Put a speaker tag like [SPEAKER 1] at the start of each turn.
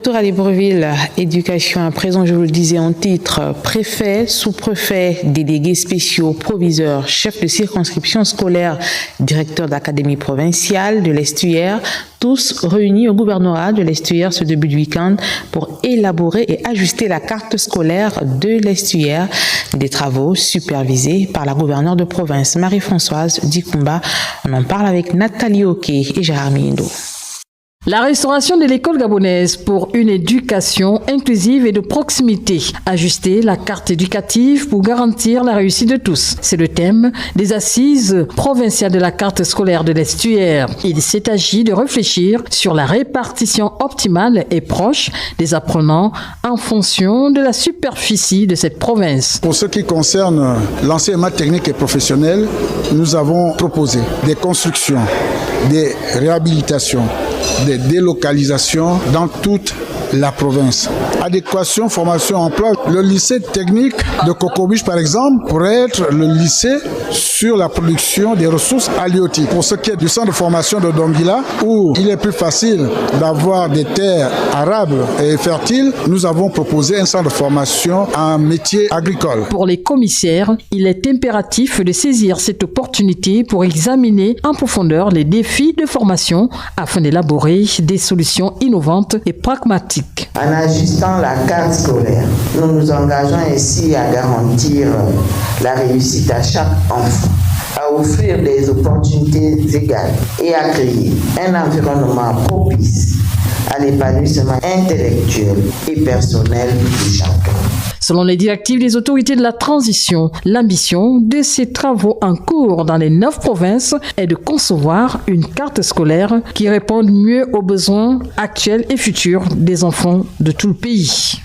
[SPEAKER 1] Retour à Libreville, éducation à présent, je vous le disais en titre, préfet, sous-préfet, délégués spéciaux, proviseurs, chefs de circonscription scolaire, directeur d'académie provinciale de l'Estuaire, tous réunis au gouvernorat de l'Estuaire ce début de week-end pour élaborer et ajuster la carte scolaire de l'Estuaire. Des travaux supervisés par la gouverneure de province Marie-Françoise Dikumba. On en parle avec Nathalie Oké et Gérard Mindo.
[SPEAKER 2] La restauration de l'école gabonaise pour une éducation inclusive et de proximité. Ajuster la carte éducative pour garantir la réussite de tous. C'est le thème des assises provinciales de la carte scolaire de l'Estuaire. Il s'est agi de réfléchir sur la répartition optimale et proche des apprenants en fonction de la superficie de cette province.
[SPEAKER 3] Pour ce qui concerne l'enseignement technique et professionnel, nous avons proposé des constructions, des réhabilitations, des délocalisations dans toute la province. Adéquation, formation, emploi. Le lycée technique de Cocobiche, par exemple, pourrait être le lycée sur la production des ressources halieutiques. Pour ce qui est du centre de formation de Donguila, où il est plus facile d'avoir des terres arables et fertiles, nous avons proposé un centre de formation en métier agricole.
[SPEAKER 2] Pour les commissaires, il est impératif de saisir cette opportunité pour examiner en profondeur les défis de formation afin d'élaborer des solutions innovantes et pragmatiques.
[SPEAKER 4] En ajustant la carte scolaire, nous nous engageons ainsi à garantir la réussite à chaque enfant, à offrir des opportunités égales et à créer un environnement propice à l'épanouissement intellectuel et personnel de chacun.
[SPEAKER 2] Selon les directives des autorités de la transition, l'ambition de ces travaux en cours dans les 9 provinces est de concevoir une carte scolaire qui réponde mieux aux besoins actuels et futurs des enfants de tout le pays.